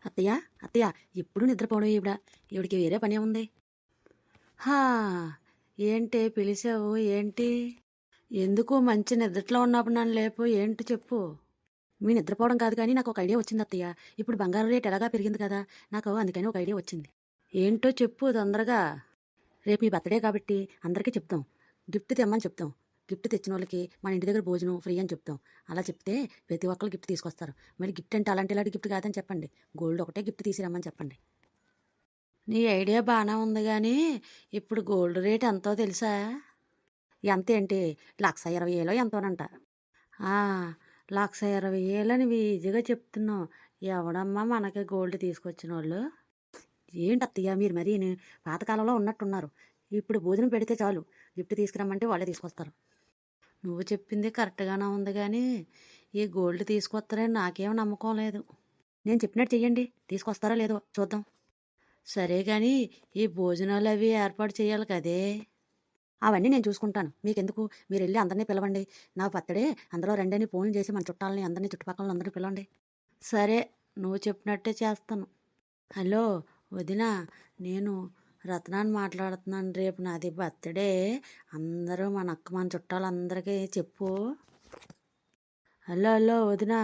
అత్తయ్య అత్తయ్య ఎప్పుడు నిద్రపోవడం ఈవిడికి వేరే పని ఉంది. హా, ఏంటి పిలిచావు? ఏంటి? ఎందుకు మంచి నిద్రలో ఉన్నప్పుడు నన్ను లేపు. ఏంటి చెప్పు. మీ నిద్రపోవడం కాదు కానీ నాకు ఒక ఐడియా వచ్చింది అత్తయ్య. ఇప్పుడు బంగారం రేట్ ఎలాగా పెరిగింది కదా, నాకు అందుకని ఒక ఐడియా వచ్చింది. ఏంటో చెప్పు తొందరగా. రేపు మీ బర్త్డే కాబట్టి అందరికీ చెప్తాం, గిఫ్ట్ తెమ్మని చెప్తాం. గిఫ్ట్ తెచ్చిన వాళ్ళకి మన ఇంటి దగ్గర భోజనం ఫ్రీ అని చెప్తాం. అలా చెప్తే ప్రతి ఒక్కరు గిఫ్ట్ తీసుకొస్తారు. మరి గిఫ్ట్ అంటే అలాంటి ఇలాంటి గిఫ్ట్ కాదని చెప్పండి, గోల్డ్ ఒకటే గిఫ్ట్ తీసుకురమ్మని చెప్పండి. నీ ఐడియా బాగానే ఉంది కానీ ఇప్పుడు గోల్డ్ రేట్ ఎంతో తెలుసా? ఎంత ఏంటి? 1,20,000 ఎంతోనంట. 1,20,000 నువ్వు ఈజీగా చెప్తున్నావు. ఎవడమ్మా మనకి గోల్డ్ తీసుకొచ్చిన వాళ్ళు? ఏంటి అత్తయ్య మీరు మరీ పాతకాలంలో ఉన్నట్టున్నారు. ఇప్పుడు భోజనం పెడితే చాలు, గిఫ్ట్ తీసుకురమ్మంటే వాళ్ళే తీసుకొస్తారు. నువ్వు చెప్పింది కరెక్ట్గానే ఉంది కానీ ఈ గోల్డ్ తీసుకొస్తారని నాకేం నమ్మకం లేదు. నేను చెప్పినట్టు చెయ్యండి, తీసుకొస్తారో లేదో చూద్దాం. సరే కానీ ఈ భోజనాలు అవి ఏర్పాటు చేయాలి కదే. అవన్నీ నేను చూసుకుంటాను, మీకెందుకు. మీరు వెళ్ళి అందరినీ పిలవండి. నా బర్త్డే, అందరూ రెండని ఫోన్లు చేసి మన చుట్టాలని అందరినీ చుట్టుపక్కల అందరినీ పిలవండి. సరే, నువ్వు చెప్పినట్టే చేస్తాను. హలో వదినా, నేను రత్నాన్ని మాట్లాడుతున్నాను. రేపు నాది బర్త్డే. అందరూ మన చుట్టాలందరికీ చెప్పు. హలో వదినా,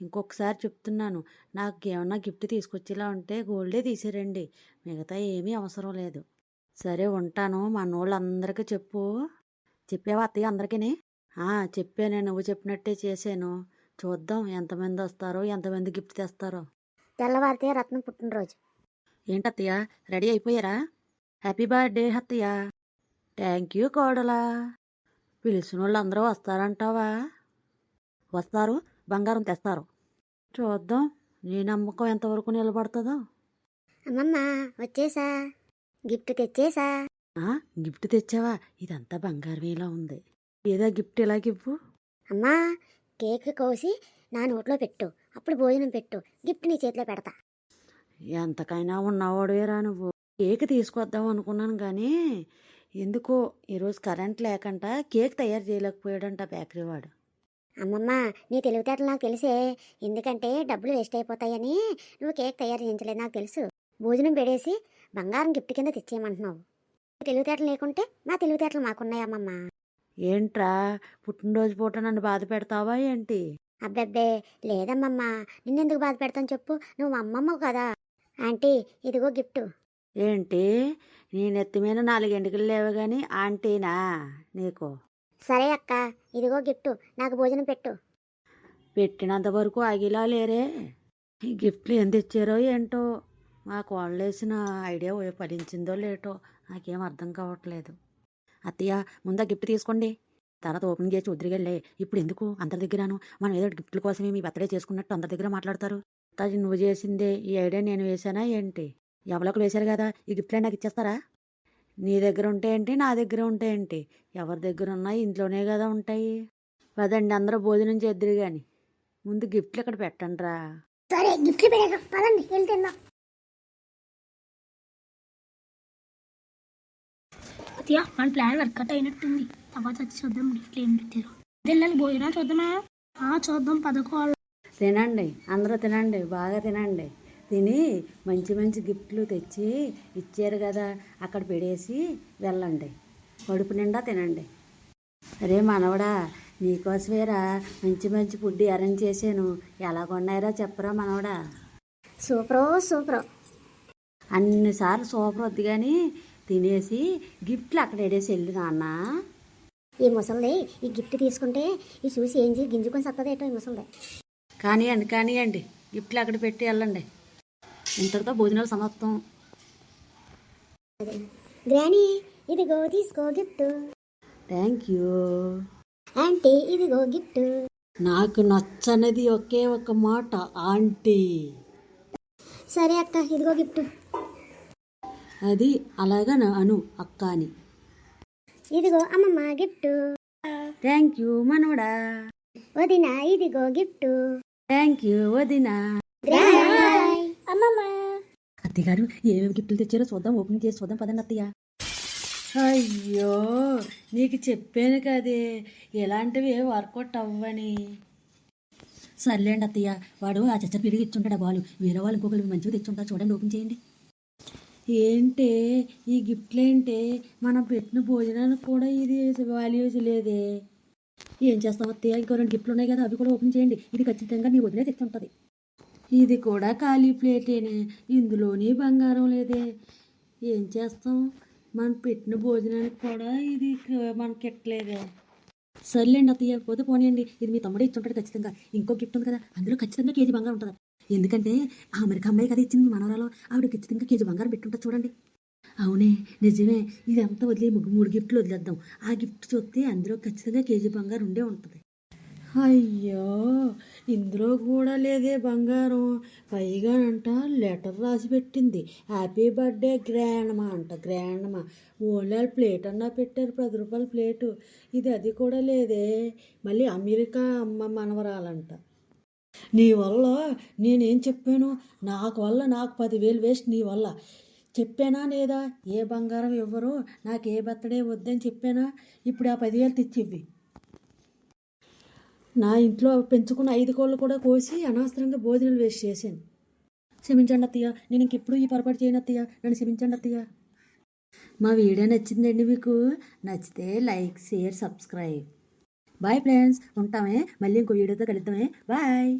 ఇంకొకసారి చెప్తున్నాను, నాకు ఏమన్నా గిఫ్ట్ తీసుకొచ్చేలా ఉంటే గోల్డే తీసిరండి, మిగతా ఏమీ అవసరం లేదు. సరే ఉంటాను. మన వాళ్ళందరికీ చెప్పు. చెప్పావా అత్తయ్య అందరికీ? చెప్పాను, నువ్వు చెప్పినట్టే చేశాను. చూద్దాం ఎంతమంది వస్తారో, ఎంతమంది గిఫ్ట్ తెస్తారో. తెల్లవారితే రత్నం పుట్టినరోజు. ఏంటత్తయ్య రెడీ అయిపోయారా? హ్యాపీ బర్త్డే అత్తయ్య. థ్యాంక్ యూ కోడలా. పిలిచిన వాళ్ళు అందరూ వస్తారంటావా? వస్తారు, బంగారం తెస్తారు. చూద్దాం నీ నమ్మకం ఎంతవరకు నిలబడుతుందో. అమ్మమ్మ వచ్చేసా, గిఫ్ట్ తెచ్చేసా. గిఫ్ట్ తెచ్చావా? ఇదంతా బంగారమేలా ఉంది. ఏదో గిఫ్ట్ ఇలాగివ్వు. అమ్మా, కేక్ కోసి నా నోట్లో పెట్టు, అప్పుడు భోజనం పెట్టు, గిఫ్ట్ నీ చేతిలో పెడతా. ఎంతకైనా ఉన్నవాడువేరా నువ్వు. కేక్ తీసుకొద్దాం అనుకున్నాను కానీ ఎందుకో ఈరోజు కరెంట్ లేకుండా కేక్ తయారు చేయలేకపోయాడంట బేకరీ వాడు. అమ్మమ్మ, నీ తెలివితేటలు నాకు తెలిసే. ఎందుకంటే డబ్బులు వేస్ట్ అయిపోతాయని నువ్వు కేక్ తయారు చేయించలేదు, నాకు తెలుసు. భోజనం పెడేసి బంగారం గిఫ్ట్ కింద తెచ్చేయమంటున్నావు. తెలివితేటలు లేకుంటే మా తెలివితేటలు మాకున్నాయమ్మమ్మ. ఏంట్రా, పుట్టినరోజు పూట నన్ను బాధ పెడతావా ఏంటి? అబ్బెబ్బే లేదమ్మమ్మ, నిన్నెందుకు బాధ పెడతాను చెప్పు, నువ్వు మా అమ్మమ్మ కదా. ఆంటీ, ఇదిగో గిఫ్ట్. ఏంటి, నీ నెత్తి మీద 4 ఎంటికలు లేవు కానీ ఆంటీనా నీకు? సరే అక్క, ఇదిగో గిఫ్ట్, నాకు భోజనం పెట్టు. పెట్టినంత వరకు ఆగిలా లేరే. ఈ గిఫ్ట్లు ఎంత ఇచ్చారో ఏంటో. మా కోళ్ళు వేసిన ఐడియా ఫలించిందో లేటో నాకేం అర్థం కావట్లేదు. అత్తయ్య ముందా గిఫ్ట్ తీసుకోండి, తర్వాత ఓపెన్ చేసి వదిలిగెళ్ళే. ఇప్పుడు ఎందుకు అందరి దగ్గరను? మనం ఏదో గిఫ్ట్ల కోసమే మీ బర్త్డే చేసుకున్నట్టు అందరి దగ్గర మాట్లాడతారు. అది నువ్వు చేసిందే, ఈ ఐడియా నేను వేసానా ఏంటి? ఎవరికి వేశారు కదా, ఈ గిఫ్ట్లే నాకు ఇచ్చేస్తారా? నీ దగ్గర ఉంటే ఏంటి, నా దగ్గర ఉంటే ఏంటి? ఎవరి దగ్గర ఉన్నాయి ఇంట్లోనే కదా ఉంటాయి. పదండి అందరూ భోజనం చేద్దరు కానీ ముందు గిఫ్ట్లు ఇక్కడ పెట్టండి రా. సరే, గిఫ్ట్లు పెట్టాక పదండి వెళ్తున్నాం. అత్తయ్య, మన ప్లాన్ వర్కౌట్ అయినట్టుంది. తర్వాత వచ్చి చూద్దాం గిఫ్ట్లు ఏం పెట్టారు. వెళ్ళాలి భోజనం చూద్దామా? చూద్దాం, పదకోవాలి. తినండి, అందరూ తినండి, బాగా తినండి. తిని మంచి మంచి గిఫ్ట్లు తెచ్చి ఇచ్చారు కదా, అక్కడ పెడేసి వెళ్ళండి. కడుపు నిండా తినండి. అరే మనవడా, నీకోసమేరా మంచి మంచి ఫుడ్ అరేంజ్ చేశాను. ఎలా కొన్నాయిరా చెప్పరా మనవడా? సూపర్. అన్నిసార్లు సూపర్ వద్దు కానీ తినేసి గిఫ్ట్లు అక్కడ ఎడేసి వెళ్ళు నాన్న. ఈ ముసలిది ఈ గిఫ్ట్ తీసుకుంటే ఈ చూసి ఏం చేసి గింజుకొని సత్తదేటో ఈ ముసలిది. కానివ్వండి, గిఫ్ట్లు అక్కడ పెట్టి వెళ్ళండి. ఇంతటితో భోజనాలు సమాప్తం. గ్రానీ, ఇదిగో తీసుకో గిఫ్ట్. థ్యాంక్ యూ ఆంటీ, ఇదిగో గిఫ్ట్. నాకు నచ్చనిది ఒకే ఒక మాట, ఆంటీ. సరే అక్క, ఇదిగో గిఫ్ట్. అది అలాగా అను అక్క అని. ఇదిగో అమ్మమ్మ గిఫ్ట్. థ్యాంక్ యూ మనవడా. వదినా, ఇదిగో గిఫ్ట్. థ్యాంక్ యూ వదినా. అమ్మమ్మ. అత్తయ్యగారు ఏమేమి గిఫ్ట్లు తెచ్చారో చూద్దాం, ఓపెన్ చేసి చూద్దాం పదండి అత్తయ్య. అయ్యో, నీకు చెప్పాను కదే ఎలాంటివి వర్కౌట్ అవ్వని. సర్లేండి అత్తయ్య, వాడు ఆ చచ్చ పిడిగి ఇచ్చుంటాడు ఆ బాలు, వేరే వాళ్ళు ఇంకొకరికి మంచిగా తెచ్చుంటారు, చూడండి ఓపెన్ చేయండి. ఏంటే ఈ గిఫ్ట్లేంటే, మనం పెట్టిన భోజనానికి కూడా ఇది వాల్యూస్ లేదే. ఏం చేస్తాం అత్తయ్య, ఇంకో 2 గిఫ్ట్లు ఉన్నాయి కదా, అవి కూడా ఓపెన్ చేయండి. ఇది ఖచ్చితంగా మీ వదిలే తెచ్చుంటుంది. ఇది కూడా ఖాళీ ప్లేటేనే, ఇందులోని బంగారం లేదే. ఏం చేస్తాం, మనం పెట్టిన భోజనానికి కూడా ఇది మనకి ఎట్టలేదే. సర్లేండి అత్తయ్య, పోతే పోనీయండి, ఇది మీ తమ్ముడే ఇచ్చుంటాడు ఖచ్చితంగా. ఇంకో గిఫ్ట్ ఉంది కదా, అందులో ఖచ్చితంగా కేజీ బంగారం ఉంటుంది. ఎందుకంటే ఆ అమెరికా అమ్మాయి కదా ఇచ్చింది మనవరాలు, ఆవిడ ఖచ్చితంగా కేజీ బంగారం పెట్టుంటుంది చూడండి. అవునే, నిజమే. ఇదంతా వదిలే 3 గిఫ్ట్లు వదిలేద్దాం. ఆ గిఫ్ట్ చూస్తే అందులో ఖచ్చితంగా కేజీ బంగారం ఉండే ఉంటుంది. అయ్యో, ఇందులో కూడా లేదే బంగారం. పైగానంట లెటర్ రాసి పెట్టింది, హ్యాపీ బర్త్డే గ్రాండ్మా అంట. గ్రాండ్మా ఓన్లీ ప్లేట్ అన్నా పెట్టారు, 10 రూపాయల ప్లేటు. ఇది అది కూడా లేదే. మళ్ళీ అమెరికా అమ్మ మనవరాలంట. నీ వల్ల నేనేం చెప్పాను, నాకు 10,000 వేస్ట్ నీ వల్ల. చెప్పానా లేదా, ఏ బంగారం ఇవ్వరు, నాకు ఏ బర్త్డే వద్దని చెప్పానా. ఇప్పుడు ఆ 10,000 తెచ్చివ్వి. నా ఇంట్లో పెంచుకున్న 5 కోళ్ళు కూడా కోసి అనవసరంగా భోజనాలు వేస్ట్ చేశాను. క్షమించండి అత్తయ్య, నేను ఇంకెప్పుడు ఈ పొరపాటు చేయను అత్తయ్య, నన్ను క్షమించండి అత్తయ్య. మా వీడియో నచ్చిందండి మీకు? నచ్చితే like, share, subscribe. Bye friends, ఉంటామే, మళ్ళీ ఇంకో వీడియోతో కలుద్దామే. బాయ్.